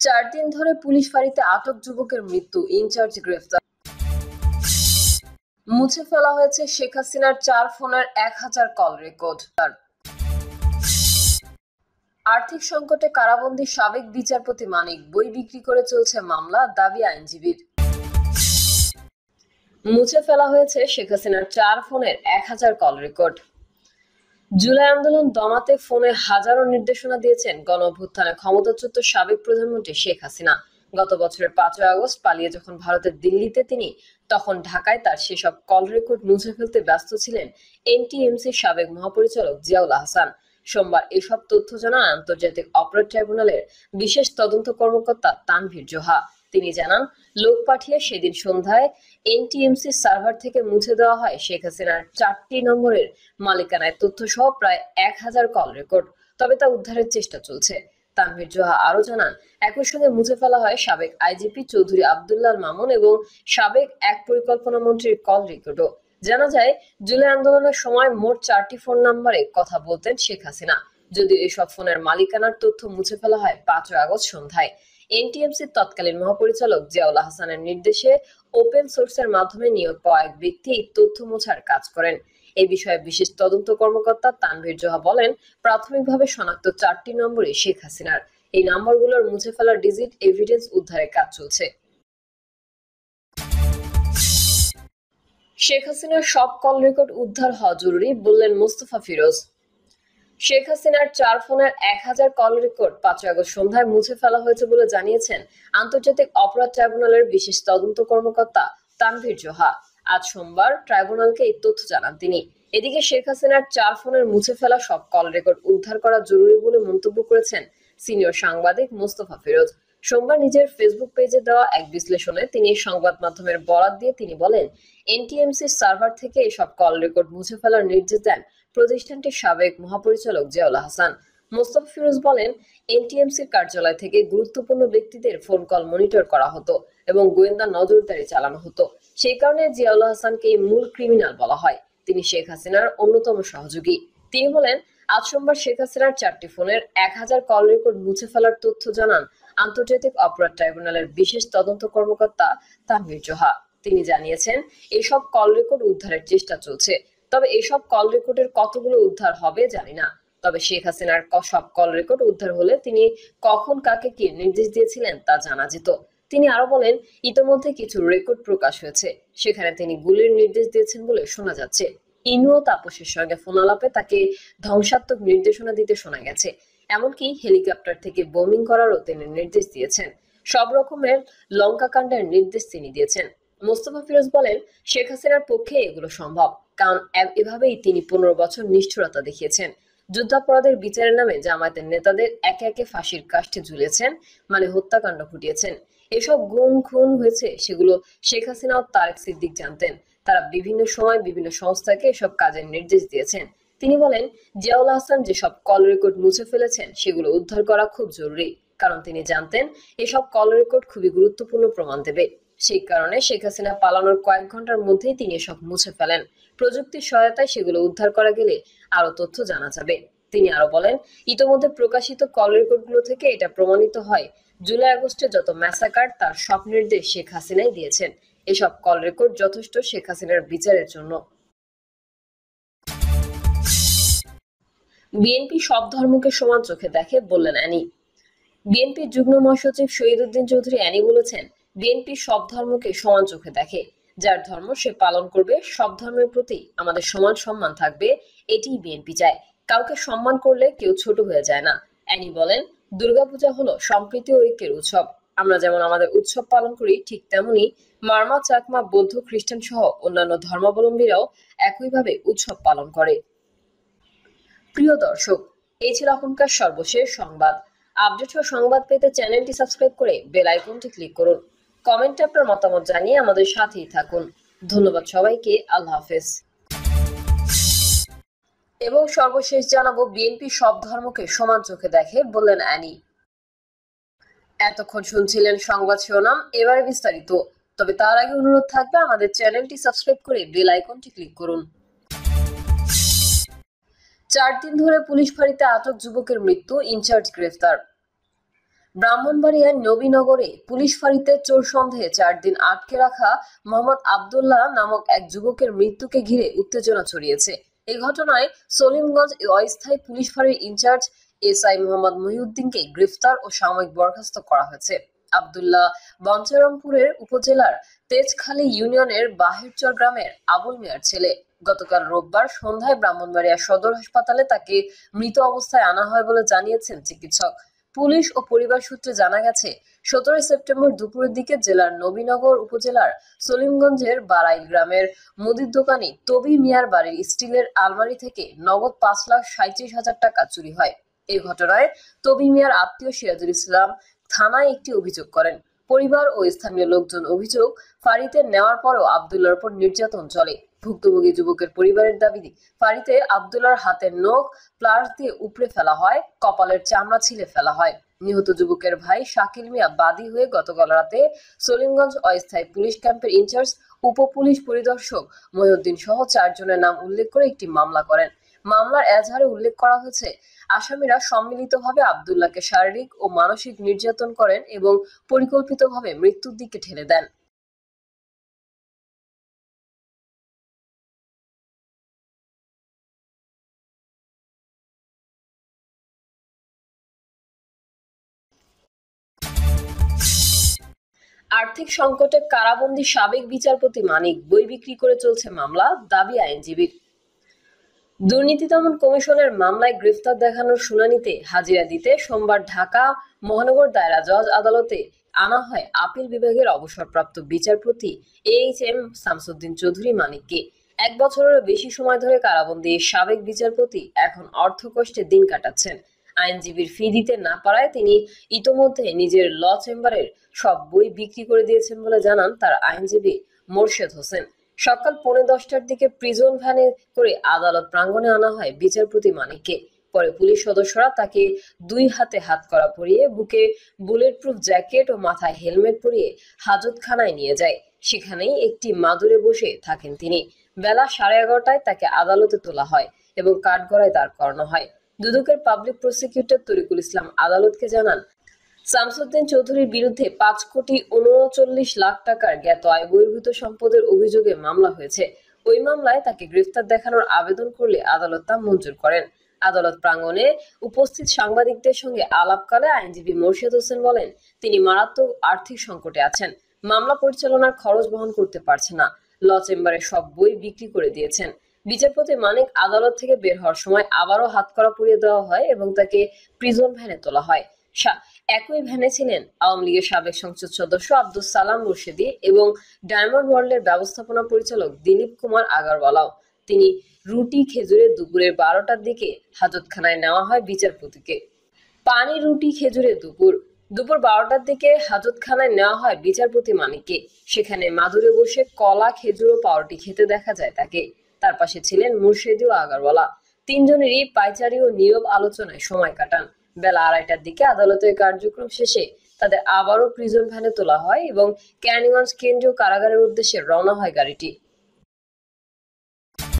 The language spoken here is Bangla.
4 দিন ধরে পুলিশ ফাঁড়িতে আটক যুবকের মৃত্যু, ইনচার্জ গ্রেফতার। মুছে ফেলা হয়েছে শেখ হাসিনার 4 ফোনের 1000 কল রেকর্ড। আর্থিক সংকটে কারাবন্দী সাবেক বিচারপতি মানিক, বই বিক্রি করে চলছে মামলা, দাবি আইনজীবীর। মুছে ফেলা হয়েছে শেখ হাসিনার 4 ফোনের 1000 কল রেকর্ড। জুলাই আন্দোলন দমাতে ফোনে হাজারো নির্দেশনা দিয়েছেন গণঅভ্যুত্থানে ক্ষমতাচ্যুত সাবেক প্রধানমন্ত্রী শেখ হাসিনা। গত বছরের 5 আগস্ট পালিয়ে যখন ভারতের দিল্লিতে তিনি, তখন ঢাকায় তার সেসব কল রেকর্ড মুছে ফেলতে ব্যস্ত ছিলেন এনটিএমসির সাবেক মহাপরিচালক জিয়াউল আহসান। সোমবার এসব তথ্য জানান আন্তর্জাতিক অপরাধ ট্রাইব্যুনালের বিশেষ তদন্ত কর্মকর্তা তানভীর জোহা। তিনি জানান, লোক পাঠিয়ে সেদিন সন্ধ্যায় এনটিএমসি সার্ভার থেকে মুছে দেওয়া হয় শেখ হাসিনার 4টি নম্বরের মালিকানায় তথ্য সহ প্রায় 1000 কল রেকর্ড। তবে তা উদ্ধারের চেষ্টা চলছে। তানভীর জোহা আরো জানান, একই সঙ্গে মুছে ফেলা হয় সাবেক আইজিপি চৌধুরী আব্দুল্লাহ মামুন এবং সাবেক এক পরিকল্পনা মন্ত্রীর কল রেকর্ডও। জানা যায়, জুলাই আন্দোলনের সময় মোট 4টি ফোন নম্বরে কথা বলতেন শেখ হাসিনা। যদিও এসব ফোনের মালিকানার তথ্য মুছে ফেলা হয় 5 আগস্ট সন্ধ্যায়। এনটিএমসির তৎকালীন মহাপরিচালক জিয়াউল আহসানের নির্দেশে ওপেন সোর্সের মাধ্যমে নিয়োগ পাওয়া এক ব্যক্তি এই তথ্য মোছার কাজ করেন। এই বিষয়ে বিশেষ তদন্ত কর্মকর্তা তানভীর জোহা বলেন, প্রাথমিকভাবে শনাক্ত 4টি নম্বরই শেখ হাসিনার। এই নম্বরগুলোর মুছে ফেলার ডিজিট এভিডেন্স উদ্ধারের কাজ চলছে। শেখ হাসিনার সব কল রেকর্ড উদ্ধার হওয়া জরুরি, বললেন মোস্তফা ফিরোজ। শেখ হাসিনার 4 ফোনের 1000 কল রেকর্ড 5 আগস্ট সন্ধ্যায় মুছে ফেলা হয়েছে বলে জানিয়েছেন আন্তর্জাতিক অপরাধ ট্রাইব্যুনালের বিশেষ তদন্ত কর্মকর্তা তানভীর জোহা। আজ সোমবার ট্রাইব্যুনালকে এই তথ্য জানান তিনি। এদিকে শেখ হাসিনার 4 ফোনের মুছে ফেলা সব কল রেকর্ড উদ্ধার করা জরুরি বলে মন্তব্য করেছেন সিনিয়র সাংবাদিক মোস্তফা ফিরোজ। সোমবার নিজের ফেসবুক পেজে দেওয়া এক বিশ্লেষণে তিনি সংবাদ মাধ্যমের বরাত দিয়ে তিনি বলেন, এনটিএমসির সার্ভার থেকে এসব কল রেকর্ড মুছে ফেলার নির্দেশ দেন প্রতিষ্ঠানটির সাবেক মহাপরিচালক জিয়াউল আহসান। মোস্তফা ফিরোজ বলেন, এনটিএমসির কার্যালয় থেকে গুরুত্বপূর্ণ ব্যক্তিদের ফোন কল মনিটর করা হতো এবং গোয়েন্দা নজরদারি চালানো হতো। সেই কারণে জিয়াউল আহসানকে মূল ক্রিমিনাল বলা হয়। তিনি শেখ হাসিনার অন্যতম সহযোগী। তিনি বলেন, আজ সোমবার শেখ হাসিনার 4টি ফোনের 1000 কল রেকর্ড মুছে ফেলার তথ্য জানান আন্তর্জাতিক অপরাধ ট্রাইব্যুনালের বিশেষ তদন্ত কর্মকর্তা তানভীর জোহা। তিনি জানিয়েছেন, এসব কল রেকর্ড উদ্ধারের চেষ্টা চলছে। তবে এইসব কল রেকর্ডের কতগুলো উদ্ধার হবে জানি না। তবে শেখ হাসিনার সব কল রেকর্ড উদ্ধার হলে তিনি কখন কাকে কি নির্দেশ দিয়েছিলেন তা জানা যেত। তিনি আরো বলেন, ইতোমধ্যে কিছু রেকর্ড প্রকাশ হয়েছে, সেখানে তিনি গুলির নির্দেশ দিয়েছেন বলে শোনা যাচ্ছে। ইনু ও তাপসের সঙ্গে ফোনালাপে তাকে ধ্বংসাত্মক নির্দেশনা দিতে শোনা গেছে। এমনকি হেলিকপ্টার থেকে বোমিং করারও তিনি নির্দেশ দিয়েছেন। সব রকমের লঙ্কাকাণ্ডের নির্দেশ তিনি দিয়েছেন। মোস্তফা ফিরোজ বলেন, শেখ হাসিনার পক্ষে এগুলো সম্ভব, কারণ এভাবেই তিনি 15 বছর নিষ্ঠুরতা দেখিয়েছেন। যুদ্ধাপরাধের বিচারের নামে জামায়াতের নেতাদের একে একে ফাঁসির কাষ্ঠে ঝুলিয়েছেন, মানে হত্যাকাণ্ড ঘটিয়েছেন। এসব গুম খুন হয়েছে, সেগুলো শেখ হাসিনা ও তারেক সিদ্দিক জানতেন। তারা বিভিন্ন সময় বিভিন্ন সংস্থাকে এসব কাজের নির্দেশ দিয়েছেন। তিনি বলেন, জিয়াউল আহসান যেসব কল রেকর্ড মুছে ফেলেছেন সেগুলো উদ্ধার করা খুব জরুরি, কারণ তিনি জানতেন এসব কল রেকর্ড খুবই গুরুত্বপূর্ণ প্রমাণ দেবে। সেই কারণে শেখ হাসিনা পালানোর কয়েক ঘন্টার মধ্যেই তিনি এসব মুছে ফেলেন। প্রযুক্তির সহায়তায় সেগুলো উদ্ধার করা গেলে আরো তথ্য জানা যাবে। তিনি আরো বলেন, ইতোমধ্যে প্রকাশিত কল রেকর্ডগুলো থেকে এটা প্রমাণিত হয়, জুলাই আগস্টে যত ম্যাসাকার তার সব নির্দেশ শেখ হাসিনাই দিয়েছেন। এসব কল রেকর্ড যথেষ্ট শেখ হাসিনার বিচারের জন্য। বিএনপি সব ধর্মকে সমান চোখে দেখে, বললেন অ্যানি। বিএনপির যুগ্ম মহাসচিব শহীদউদ্দিন চৌধুরী অ্যানি বলেছেন, বিএনপি সব ধর্মকে সমান চোখে দেখে। যার ধর্ম সে পালন করবে, সব ধর্মের প্রতি আমাদের সমান সম্মান থাকবে, এটিই বিএনপি চায়। কাউকে সম্মান করলে কেউ ছোট হয়ে যায় না। অ্যানি বলেন, দুর্গাপূজা হলো সম্প্রীতি ও ঐক্যের উৎসব। আমরা যেমন আমাদের উৎসব পালন করি, ঠিক তেমনি মারমা, চাকমা, বৌদ্ধ, খ্রিস্টান সহ অন্যান্য ধর্মাবলম্বীরাও একইভাবে উৎসব পালন করে। প্রিয় দর্শক, এই ছিল এখনকার সর্বশেষ সংবাদ। আপডেট ও সংবাদ পেতে চ্যানেলটি সাবস্ক্রাইব করে বেল আইকনটি ক্লিক করুন। কমেন্টে আপনার মতামত জানিয়ে আমাদের সাথেই থাকুন। ধন্যবাদ সবাইকে। আল্লাহ হাফেজ। এবং সর্বশেষ জানাবো, বিএনপি সব ধর্মকে সমান চোখে দেখে, বললেন অ্যানি। এতক্ষণ শুনছিলেন সংবাদ শিরোনাম, এবারে বিস্তারিত। তবে তার আগে অনুরোধ থাকবে আমাদের চ্যানেলটি সাবস্ক্রাইব করে বেল আইকনটি ক্লিক করুন। 4 দিন ধরে পুলিশ ফাঁড়িতে আটক যুবকের মৃত্যু, ইনচার্জ গ্রেফতার। ব্রাহ্মণবাড়িয়ার নবীনগরে পুলিশ ফাঁড়িতে চোর সন্দেহে 4 দিন আটকে রাখা মোহাম্মদ আব্দুল্লাহ নামক এক যুবকের মৃত্যুকে ঘিরে উত্তেজনা ছড়িয়েছে। এই ঘটনায় সলিমগঞ্জ অস্থায়ী পুলিশ ফাঁড়ির ইনচার্জ এসআই মোহাম্মদ মহিউদ্দিনকে গ্রেফতার ও সাময়িক বরখাস্ত করা হয়েছে। আব্দুল্লাহ বঞ্চারামপুরের উপজেলার তেজখালী ইউনিয়নের বাহিরচর গ্রামের আবুল মিয়ার ছেলে। গতকাল রোববার সন্ধ্যায় ব্রাহ্মণবাড়িয়া সদর হাসপাতালে তাকে মৃত অবস্থায় আনা হয় বলে জানিয়েছেন চিকিৎসক। পুলিশ ও পরিবার সূত্রে জানা গেছে, 17 সেপ্টেম্বর দুপুরের দিকে জেলার নবীনগর উপজেলার সলিমগঞ্জের বারাইল গ্রামের মুদির দোকানি তবি মিয়ার বাড়ির স্টিলের আলমারি থেকে নগদ 5,37,000 টাকা চুরি হয়। এই ঘটনায় তবি মিয়ার আত্মীয় সিরাজুল ইসলাম থানায় একটি অভিযোগ করেন। পরিবার ও স্থানীয় লোকজন অভিযোগ, ফাঁড়িতে নেওয়ার পরও আব্দুল্লাহর উপর নির্যাতন চলে। ভুক্তভোগী যুবকের পরিবারের দাবি, ফাঁড়িতে আব্দুল্লাহর হাতের নখ প্লাস দিয়ে উপড়ে ফেলা হয়, কপালের চামড়া ছিলে ফেলা হয়। নিহত যুবকের ভাই শাকিল মিয়া বাদী হয়ে গতকাল রাতে সলিমগঞ্জ অস্থায়ী পুলিশ ক্যাম্পের ইনচার্জ উপ পুলিশ পরিদর্শক মহিউদ্দিন সহ 4 জনের নাম উল্লেখ করে একটি মামলা করেন। মামলার এজাহারে উল্লেখ করা হয়েছে, আসামিরা সম্মিলিতভাবে আব্দুল্লাহকে শারীরিক ও মানসিক নির্যাতন করেন এবং পরিকল্পিতভাবে মৃত্যুর দিকে ঠেলে দেন। আর্থিক সংকটে কারাবন্দী সাবেক বিচারপতি মানিক বই বিক্রি করে চলছে মামলা, দাবি আইনজীবীর। দুর্নীতি দমন কমিশনের মামলায় গ্রেফতার দেখানোর শুনানিতে হাজিরা দিতে সোমবার ঢাকা মহানগর দায়রা জজ আদালতে আনা হয় আপিল বিভাগের অবসরপ্রাপ্ত বিচারপতি এইচ.এম. শামসুদ্দিন চৌধুরী মানিককে। 1 বছরেরও বেশি সময় ধরে কারাবন্দী সাবেক বিচারপতি এখন অর্থকষ্টে দিন কাটাচ্ছেন। আইনজীবীর ফি দিতে না পারায় তিনি ইতোমধ্যে নিজের ল চেম্বারের সব বই বিক্রি করে দিয়েছেন বলে জানান তার আইনজীবী মোর্শেদ হোসেন। সকাল 10:45টার দিকে প্রিজন ভ্যানে করে আদালত প্রাঙ্গণে আনা হয় বিচারপতি মানিককে। পরে পুলিশ সদস্যরা তাকে 2 হাতে হাতকড়া পরিয়ে, বুকে বুলেট প্রুফ জ্যাকেট ও মাথায় হেলমেট পরিয়ে হাজতখানায় নিয়ে যায়। সেখানেই একটি মাদুরে বসে থাকেন তিনি। বেলা 11:30টায় তাকে আদালতে তোলা হয় এবং কাঠগড়ায় দাঁড় করানো হয়। দুদকের পাবলিক প্রসিকিউটর তরিকুল ইসলাম আদালতকে জানান, শামসুদ্দিন চৌধুরীর বিরুদ্ধে 5,39,00,000 টাকার জ্ঞাত আয় বহির্ভূত সম্পদের অভিযোগে মামলা হয়েছে। ওই মামলায় তাকে গ্রেফতার দেখানোর আবেদন করলে আদালত তা মঞ্জুর করেন। আদালত প্রাঙ্গণে উপস্থিত সাংবাদিকদের সঙ্গে আলাপকালে আইনজীবী মোর্শেদ হোসেন বলেন, তিনি মারাত্মক আর্থিক সংকটে আছেন, মামলা পরিচালনার খরচ বহন করতে পারছেন না। ল চেম্বারে সব বই বিক্রি করে দিয়েছেন। বিচারপতি মানিক আদালত থেকে বের হওয়ার সময় আবারও হাতকড়া পরিয়ে দেওয়া হয় এবং তাকে প্রিজন ভ্যানে তোলা হয়। একই ভ্যানে ছিলেন আওয়ামী লীগের সাবেক সংসদ সদস্য আব্দুস সালাম মুর্শেদী এবং ডায়মন্ড ওয়ার্ল্ডের ব্যবস্থাপনা পরিচালক দিলীপ কুমার আগারওয়ালাও। তিনি রুটি খেজুরে দুপুরে 12টার দিকে হাজতখানায় নেওয়া হয় বিচারপতিকে। পানি রুটি খেজুরে দুপুর 12টার দিকে হাজতখানায় নেওয়া হয় বিচারপতি মানিককে। সেখানে মাদুরে বসে কলা, খেজুর ও পাউরুটি খেতে দেখা যায় তাকে। তার পাশে ছিলেন মুর্শেদী ও আগারওয়ালা। 3 জনেরই পায়চারি ও নীরব আলোচনায় সময় কাটান। বেলা 2:30টার দিকে আদালতের কার্যক্রম শেষে তাদের আবারও প্রিজন ভ্যানে তোলা হয় এবং ক্যানিগঞ্জ কেন্দ্রীয় কারাগারের উদ্দেশ্যে রওনা হয় গাড়িটি।